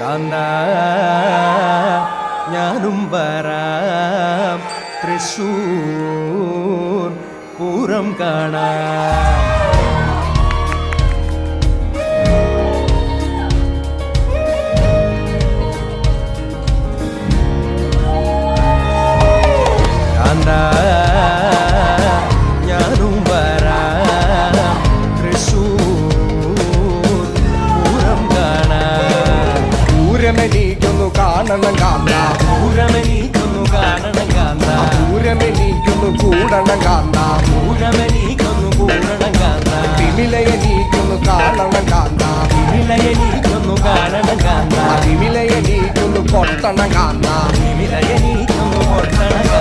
കാന്ത ഞാനും വരാം തൃശ്ശൂർ പൂരം കാണാം. കാന്ത ഞാനും വരാം തൃശ്ശൂർ പൂരം കാണാം. പൂരമെനിക്കൊന്നു കാണണം കാന്ത, പൂരമെനിക്കൊന്നു കാണണം കാന്ത, പൂരമെനിക്കൊന്നു കൂടണം കാന്ത, പൂരമെനിക്കൊന്നു കൂടണം കാന്ത, തിമിലയെനിക്കൊന്നു കാണണം കാന്ത, തിമിലയെനിക്കൊന്നു കാണണം കാന്ത, തിമിലയെനിക്കൊന്നു പൊട്ടണം കാന്ത, തിമിലയെനിക്കൊന്നു പൊട്ടണം